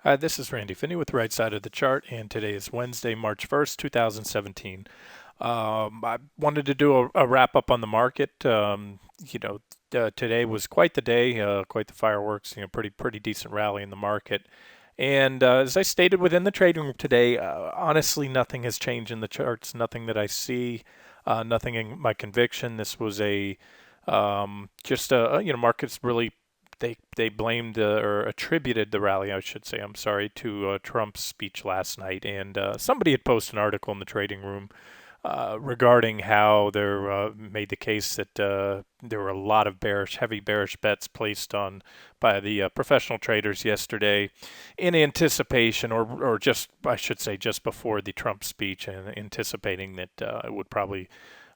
Hi, this is Randy Finney with the Right Side of the Chart, and today is Wednesday, March 1st, 2017. I wanted to do a wrap up on the market. Today was quite the day, quite the fireworks. Pretty decent rally in the market. And as I stated within the trading room today, honestly, nothing has changed in the charts. Nothing that I see, nothing in my conviction. This was a just markets really they blamed or attributed the rally, I should say, I'm sorry, to Trump's speech last night. And somebody had posted an article in the trading room regarding how they made the case that there were a lot of heavy bearish bets placed on by the professional traders yesterday in anticipation, or just, I should say, just before the Trump speech, and anticipating that it would probably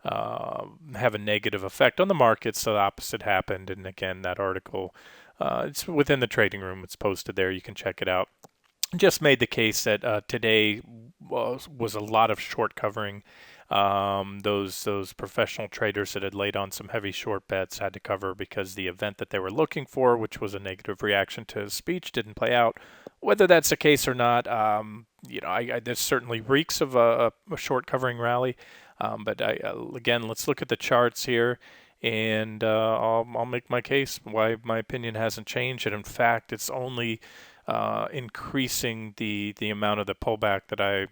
have a negative effect on the markets. So the opposite happened. And again, that article, it's within the trading room. It's posted there. You can check it out. Just made the case that today was a lot of short covering. Those professional traders that had laid on some heavy short bets had to cover because the event that they were looking for, which was a negative reaction to his speech, didn't play out. Whether that's the case or not, there's certainly reeks of a short covering rally. Again, let's look at the charts here, and I'll make my case why my opinion hasn't changed. And in fact, it's only increasing the amount of the pullback that I've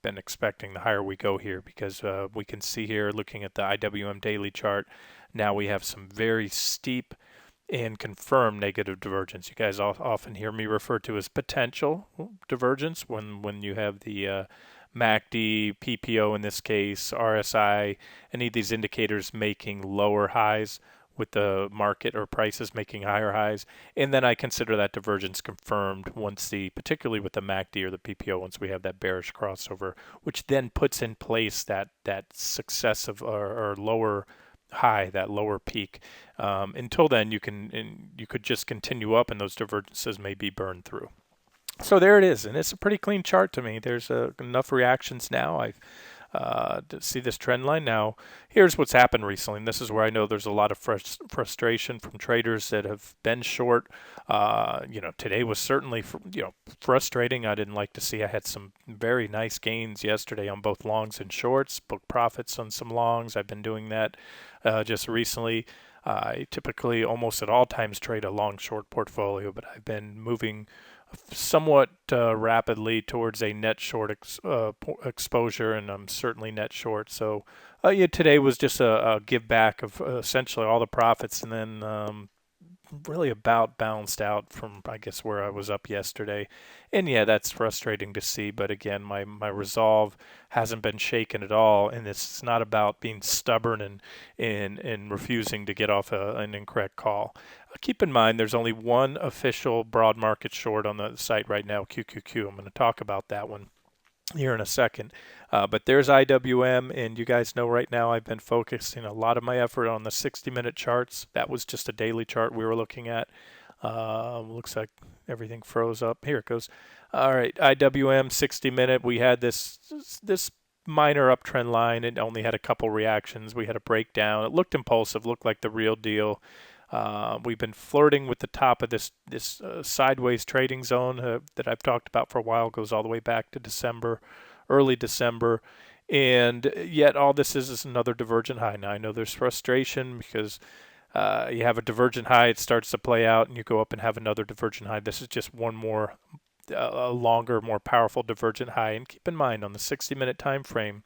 been expecting the higher we go here, because we can see here, looking at the IWM daily chart, now we have some very steep and confirmed negative divergence. You guys often hear me refer to as potential divergence when you have the MACD, PPO in this case, RSI, any of these indicators making lower highs with the market, or prices making higher highs. And then I consider that divergence confirmed particularly with the MACD or the PPO, once we have that bearish crossover, which then puts in place that successive or lower high, that lower peak. Until then, you could just continue up, and those divergences may be burned through. So there it is, and it's a pretty clean chart to me. There's enough reactions now. I to see this trend line. Now, here's what's happened recently, and this is where I know there's a lot of frustration from traders that have been short. Today was certainly frustrating. I didn't like to see. I had some very nice gains yesterday on both longs and shorts, booked profits on some longs. I've been doing that just recently. I typically almost at all times trade a long-short portfolio, but I've been moving somewhat rapidly towards a net short exposure, and I'm certainly net short. So today was just a give back of essentially all the profits, and then really about balanced out from, I guess, where I was up yesterday. And yeah, that's frustrating to see, but again, my resolve hasn't been shaken at all, and it's not about being stubborn and refusing to get off an incorrect call. Keep in mind, there's only one official broad market short on the site right now, QQQ. I'm going to talk about that one here in a second. But there's IWM, and you guys know right now I've been focusing a lot of my effort on the 60-minute charts. That was just a daily chart we were looking at. Looks like everything froze up. Here it goes. All right, IWM 60-minute. We had this minor uptrend line. It only had a couple reactions. We had a breakdown. It looked impulsive, looked like the real deal. We've been flirting with the top of this sideways trading zone that I've talked about for a while. Goes all the way back to December, early December, and yet all this is another divergent high. Now I know there's frustration because you have a divergent high, it starts to play out, and you go up and have another divergent high. This is just one more, a longer, more powerful divergent high. And keep in mind, on the 60-minute time frame,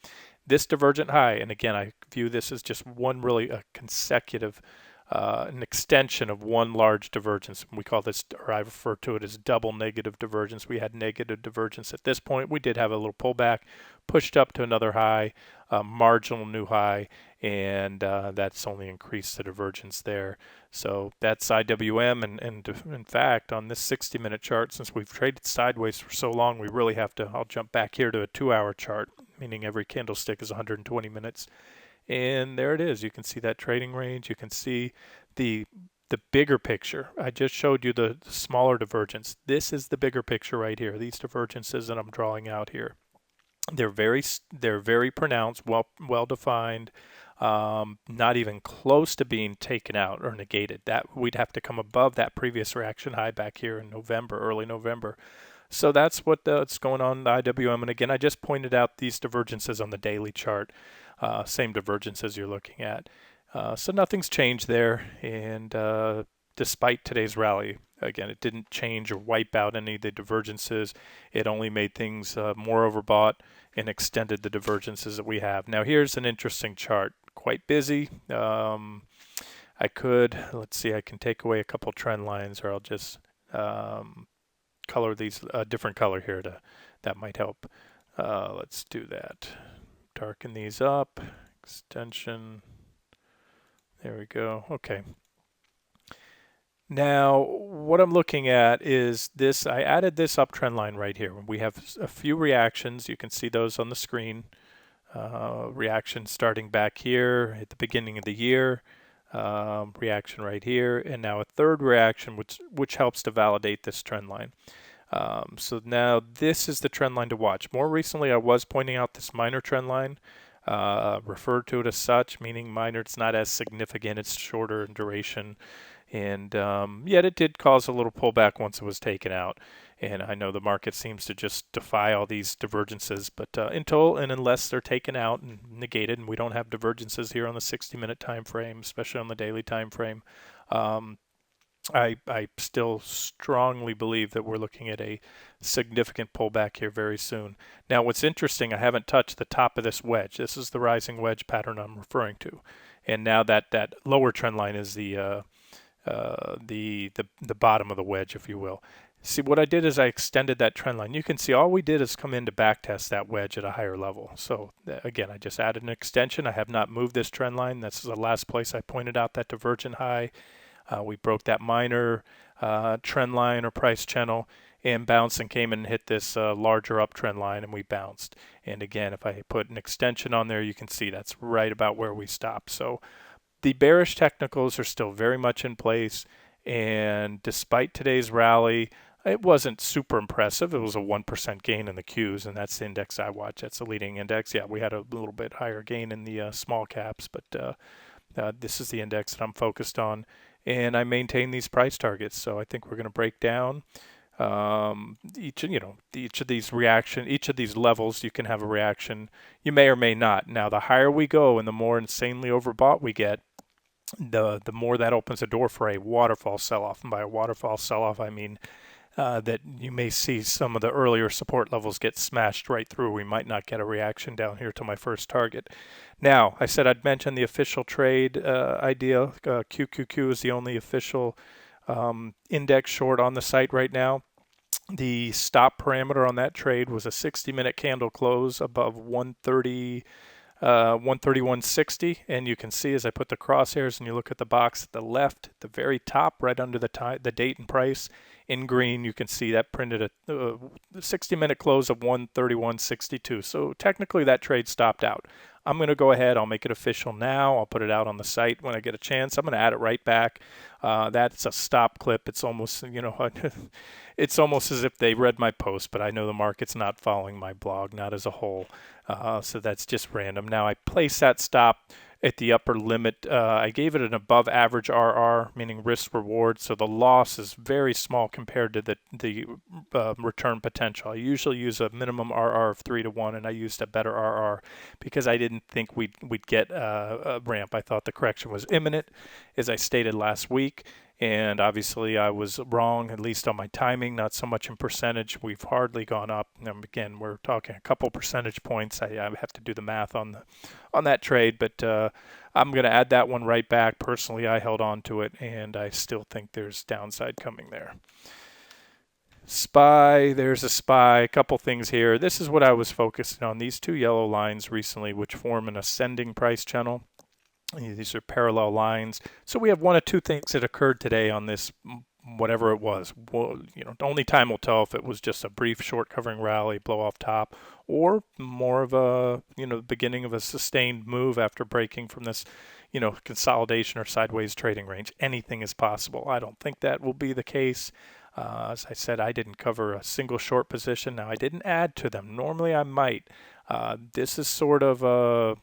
this divergent high, and again, I view this as just one really consecutive. An extension of one large divergence. We call this, or I refer to it as double negative divergence. We had negative divergence at this point. We did have a little pullback, pushed up to another high, marginal new high, and that's only increased the divergence there. So that's IWM, and in fact, on this 60-minute chart, since we've traded sideways for so long, we really have to, I'll jump back here to a 2-hour chart, meaning every candlestick is 120 minutes. And there it is. You can see that trading range. You can see the bigger picture. I just showed you the smaller divergence. This is the bigger picture right here. These divergences that I'm drawing out here, they're very pronounced, well defined. Not even close to being taken out or negated. That we'd have to come above that previous reaction high back here in November, early November, So that's what's going on in the IWM. And again, I just pointed out these divergences on the daily chart, same divergences you're looking at. So nothing's changed there. And despite today's rally, again, it didn't change or wipe out any of the divergences. It only made things more overbought and extended the divergences that we have. Now, here's an interesting chart. Quite busy. Let's see, I can take away a couple trend lines, or I'll just color these a different color here that might help. Let's do that. Darken these up. Extension. There we go. Okay. Now, what I'm looking at is this. I added this uptrend line right here. We have a few reactions. You can see those on the screen. Reaction starting back here at the beginning of the year. Reaction right here, and now a third reaction, which helps to validate this trend line. So now this is the trend line to watch. More recently, I was pointing out this minor trend line, referred to it as such, meaning minor. It's not as significant. It's shorter in duration. And yet it did cause a little pullback once it was taken out. And I know the market seems to just defy all these divergences, but until and unless they're taken out and negated, and we don't have divergences here on the 60-minute time frame, especially on the daily time frame, I still strongly believe that we're looking at a significant pullback here very soon. Now, what's interesting, I haven't touched the top of this wedge. This is the rising wedge pattern I'm referring to, and now that lower trend line is the bottom of the wedge, if you will. See, what I did is I extended that trend line. You can see all we did is come in to backtest that wedge at a higher level. So again, I just added an extension. I have not moved this trend line. This is the last place I pointed out that divergent high. We broke that minor trend line or price channel and bounced and came in and hit this larger uptrend line, and we bounced. And again, if I put an extension on there, you can see that's right about where we stopped. So the bearish technicals are still very much in place, and despite today's rally, it wasn't super impressive. It was a 1% gain in the Qs, and that's the index I watch. That's the leading index. Yeah, we had a little bit higher gain in the small caps, but this is the index that I'm focused on, and I maintain these price targets. So I think we're going to break down each of these levels. You can have a reaction. You may or may not. Now, the higher we go and the more insanely overbought we get, the more that opens the door for a waterfall sell-off. And by a waterfall sell-off, I mean that you may see some of the earlier support levels get smashed right through. We might not get a reaction down here to my first target. Now, I said I'd mention the official trade idea. QQQ is the only official index short on the site right now. The stop parameter on that trade was a 60-minute candle close above 130. 131.60, and you can see as I put the crosshairs and you look at the box at the left, at the very top, right under the date and price in green, you can see that printed a 60-minute close of 131.62. So technically that trade stopped out. I'm going to go ahead. I'll make it official now. I'll put it out on the site when I get a chance. I'm going to add it right back. That's a stop clip. It's almost, it's almost as if they read my post, but I know the market's not following my blog, not as a whole. So that's just random. Now I place that stop at the upper limit. I gave it an above average RR, meaning risk reward. So the loss is very small compared to the return potential. I usually use a minimum RR of 3 to 1, and I used a better RR because I didn't think we'd get a ramp. I thought the correction was imminent, as I stated last week. And obviously I was wrong, at least on my timing, not so much in percentage. We've hardly gone up. And again, we're talking a couple percentage points. I have to do the math on that trade, but I'm going to add that one right back. Personally, I held on to it, and I still think there's downside coming there. SPY, there's a SPY, a couple things here. This is what I was focusing on, these two yellow lines recently, which form an ascending price channel. These are parallel lines. So we have one of two things that occurred today on this, whatever it was. Well, only time will tell if it was just a brief short covering rally, blow off top, or more of a, beginning of a sustained move after breaking from this, consolidation or sideways trading range. Anything is possible. I don't think that will be the case. As I said, I didn't cover a single short position. Now, I didn't add to them. Normally, I might. This is sort of a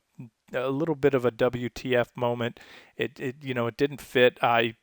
little bit of a WTF moment. It didn't fit. I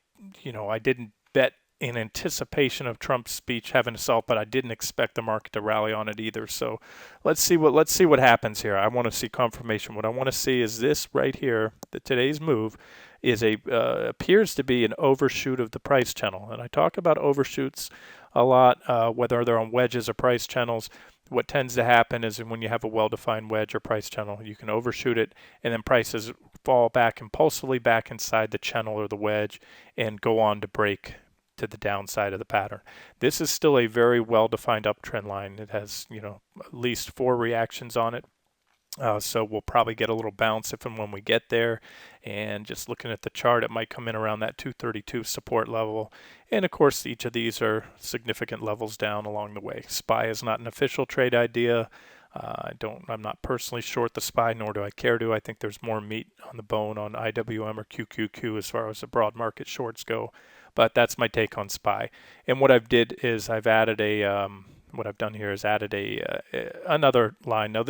didn't bet in anticipation of Trump's speech having assault, but I didn't expect the market to rally on it either. So let's see what happens here. I want to see confirmation. What I want to see is this right here. That today's move is appears to be an overshoot of the price channel, and I talk about overshoots a lot, whether they're on wedges or price channels. What tends to happen is when you have a well-defined wedge or price channel, you can overshoot it, and then prices fall back impulsively back inside the channel or the wedge and go on to break to the downside of the pattern. This is still a very well-defined uptrend line. It has, at least 4 reactions on it. So we'll probably get a little bounce if and when we get there. And just looking at the chart, it might come in around that 232 support level. And of course, each of these are significant levels down along the way. SPY is not an official trade idea. I'm not personally short the SPY, nor do I care to. I think there's more meat on the bone on IWM or QQQ as far as the broad market shorts go. But that's my take on SPY. And what I've did is I've added what I've done here is added another line. Now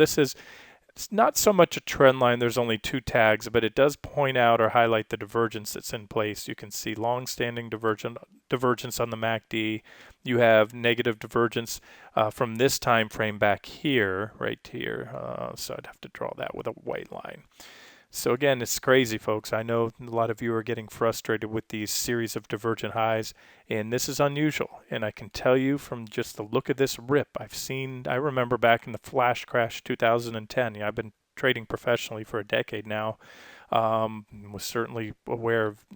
it's not so much a trend line. There's only 2 tags, but it does point out or highlight the divergence that's in place. You can see long-standing divergence on the MACD. You have negative divergence from this time frame back here, right here. So I'd have to draw that with a white line. So again, it's crazy, folks. I know a lot of you are getting frustrated with these series of divergent highs, and this is unusual. And I can tell you from just the look of this rip, I remember back in the flash crash 2010. I've been trading professionally for a decade now. Was certainly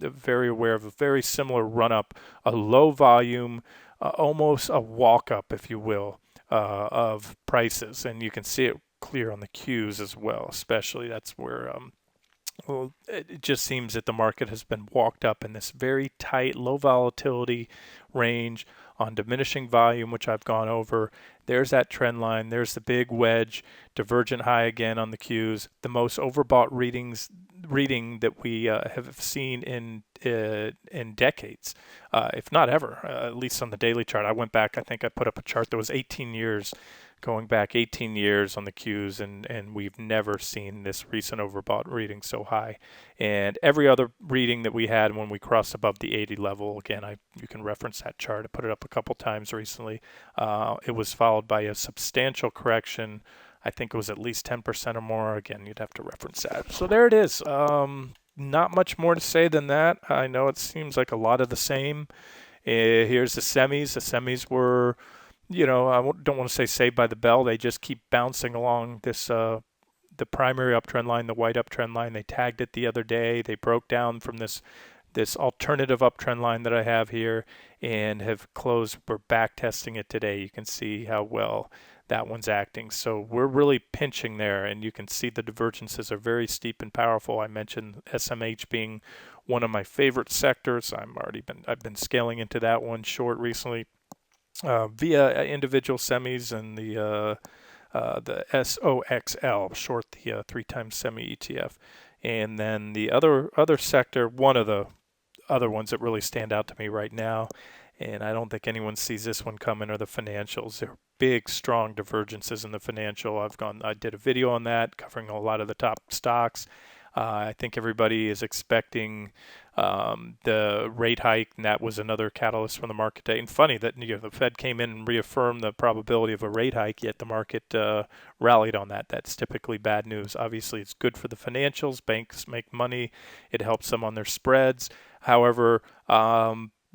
very aware of a very similar run-up, a low volume, almost a walk-up, if you will, of prices. And you can see it clear on the Qs as well, especially. That's where well, it just seems that the market has been walked up in this very tight, low volatility range on diminishing volume, which I've gone over. There's that trend line. There's the big wedge, divergent high again on the Qs. The most overbought reading that we have seen in decades, if not ever, at least on the daily chart. I went back, I think I put up a chart that was 18 years, going back 18 years on the Qs, and we've never seen this recent overbought reading so high. And every other reading that we had when we crossed above the 80 level, again, you can reference that chart. I put it up a couple times recently. It was followed by a substantial correction. I think it was at least 10% or more. Again, you'd have to reference that. So there it is. Not much more to say than that. I know it seems like a lot of the same. Here's the semis. The semis were, I don't want to say saved by the bell. They just keep bouncing along this, the primary uptrend line, the white uptrend line. They tagged it the other day. They broke down from this alternative uptrend line that I have here and have closed. We're back testing it today. You can see how well that one's acting. So we're really pinching there, and you can see the divergences are very steep and powerful. I mentioned SMH being one of my favorite sectors. I've been scaling into that one short recently via individual semis and the SOXL, short the 3 times semi ETF. And then the other sector, one of the other ones that really stand out to me right now, and I don't think anyone sees this one coming, are the financials. There are big, strong divergences in the financial. I did a video on that covering a lot of the top stocks. I think everybody is expecting the rate hike, and that was another catalyst from the market day. And funny that the Fed came in and reaffirmed the probability of a rate hike, yet the market rallied on that. That's typically bad news. Obviously, it's good for the financials. Banks make money. It helps them on their spreads. However,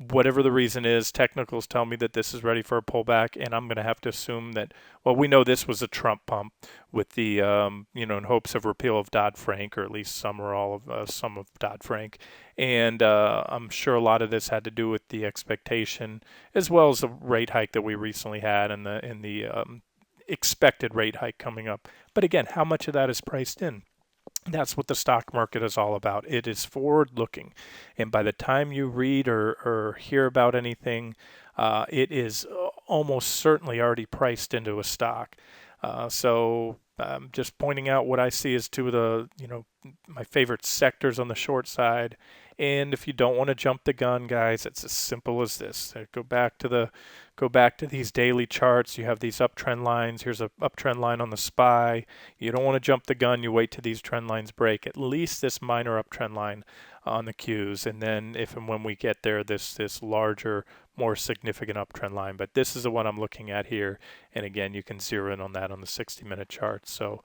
whatever the reason is, technicals tell me that this is ready for a pullback, and I'm going to have to assume that, well, we know this was a Trump pump with the, in hopes of repeal of Dodd-Frank, or at least some or all of some of Dodd-Frank. And I'm sure a lot of this had to do with the expectation, as well as the rate hike that we recently had and the expected rate hike coming up. But again, how much of that is priced in? That's what the stock market is all about. It is forward-looking, and by the time you read or hear about anything, it is almost certainly already priced into a stock. So I'm just pointing out what I see as two of the, my favorite sectors on the short side. And if you don't want to jump the gun, guys, it's as simple as this. Go back to the go back to these daily charts. You have these uptrend lines. Here's a uptrend line on the SPY. You don't want to jump the gun. You wait till these trend lines break. At least this minor uptrend line on the Qs, and then if and when we get there, this larger, more significant uptrend line. But this is the one I'm looking at here, and again, you can zero in on that on the 60-minute chart. So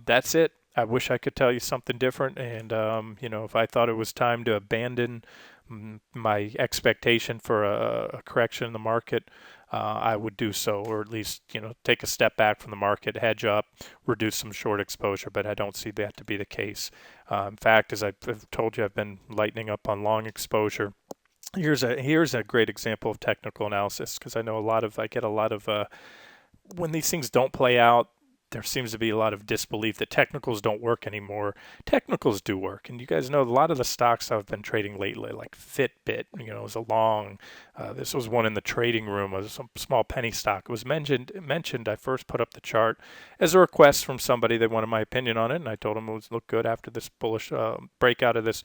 that's it. I wish I could tell you something different, and if I thought it was time to abandon my expectation for a correction in the market, I would do so, or at least take a step back from the market, hedge up, reduce some short exposure. But I don't see that to be the case. In fact, as I've told you, I've been lightening up on long exposure. Here's a great example of technical analysis, because I get a lot of when these things don't play out, there seems to be a lot of disbelief that technicals don't work anymore. Technicals do work, and you guys know a lot of the stocks I've been trading lately, like Fitbit, was a long. This was one in the trading room. It was a small penny stock. It was mentioned. I first put up the chart as a request from somebody. They wanted my opinion on it, and I told them it would look good after this bullish breakout of this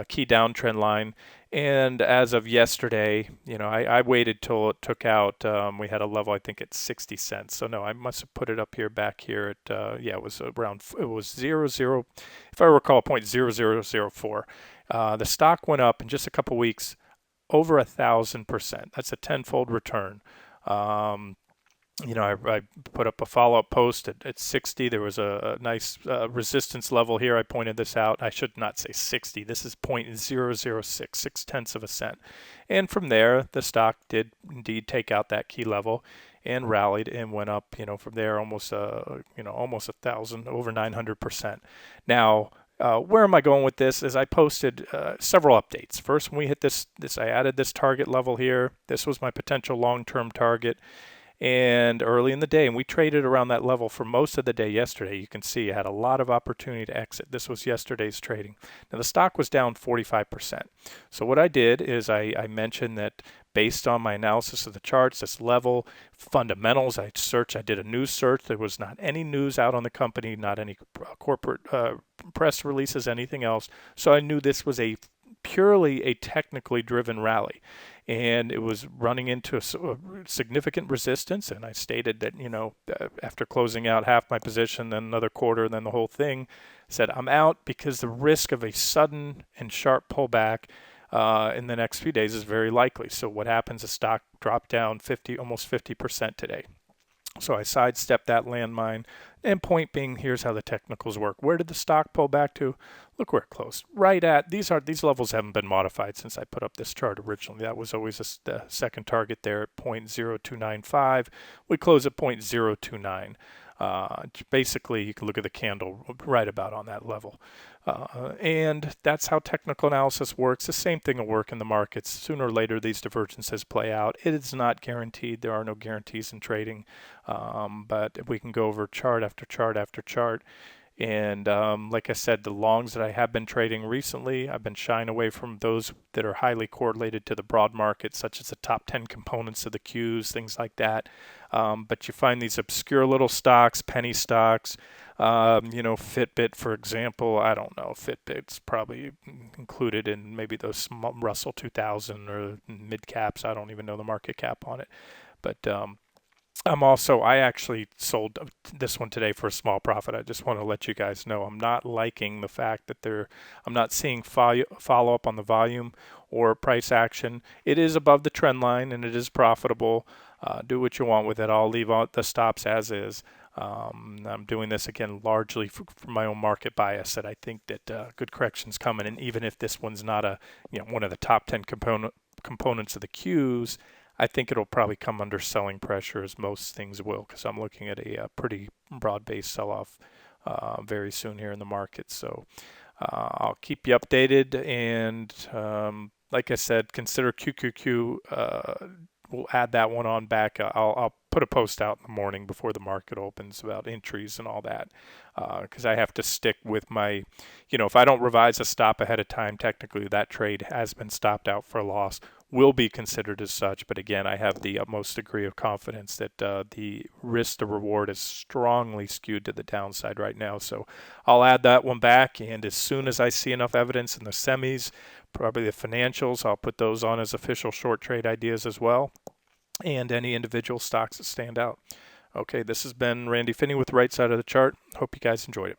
key downtrend line. And as of yesterday, I waited till it took out. We had a level, I think, at 60 cents. So no, I must have put it up here, back here at it was around. It was 00, if I recall, 0.0004. The stock went up in just a couple weeks over 1,000%. That's a tenfold return. I put up a follow-up post at 60. There was a nice resistance level here. I pointed this out. I should not say 60. This is 0.006, 6/10 of a cent. And from there, the stock did indeed take out that key level and rallied and went up, from there almost 1,000, over 900%. Now, where am I going with this? Is I posted several updates. First, when we hit this, I added this target level here. This was my potential long-term target. And early in the day, and we traded around that level for most of the day yesterday. You can see I had a lot of opportunity to exit. This was yesterday's trading. Now the stock was down 45%. So what I did is I mentioned that based on my analysis of the charts, this level, fundamentals, I did a news search. There was not any news out on the company, not any corporate press releases, anything else. So I knew this was purely a technically driven rally, and it was running into a significant resistance. And I stated that after closing out half my position, then another quarter, then the whole thing, said I'm out because the risk of a sudden and sharp pullback in the next few days is very likely. So what happens? The stock dropped down almost 50% today. So I sidestepped that landmine. And point being, here's how the technicals work. Where did the stock pull back to? Look where it closed. Right at these levels haven't been modified since I put up this chart originally. That was always the second target there at 0.0295. We close at 0.029. Basically, you can look at the candle right about on that level. And that's how technical analysis works. The same thing will work in the markets. Sooner or later, these divergences play out. It is not guaranteed. There are no guarantees in trading. But we can go over chart after chart after chart. And like I said, the longs that I have been trading recently, I've been shying away from those that are highly correlated to the broad market, such as the top 10 components of the Qs, things like that. But you find these obscure little stocks, penny stocks, Fitbit, for example. I don't know. Fitbit's probably included in maybe those Russell 2000 or mid caps. I don't even know the market cap on it. But I actually sold this one today for a small profit. I just want to let you guys know I'm not liking the fact that I'm not seeing follow up on the volume or price action. It is above the trend line and it is profitable. Do what you want with it. I'll leave out the stops as is. I'm doing this again largely for my own market bias, that I think that good correction's coming, and even if this one's not one of the top 10 components of the Qs, I think it'll probably come under selling pressure, as most things will, because I'm looking at a pretty broad-based sell-off very soon here in the market. So I'll keep you updated, and like I said, consider QQQ. We'll add that one on back. I'll put a post out in the morning before the market opens about entries and all that, because I have to stick with my, if I don't revise a stop ahead of time, technically that trade has been stopped out for a loss, will be considered as such. But again, I have the utmost degree of confidence that the risk to reward is strongly skewed to the downside right now. So I'll add that one back, and as soon as I see enough evidence in the semis, probably the financials, I'll put those on as official short trade ideas as well. and any individual stocks that stand out. Okay, this has been Randy Finney with the right side of the chart. Hope you guys enjoyed it.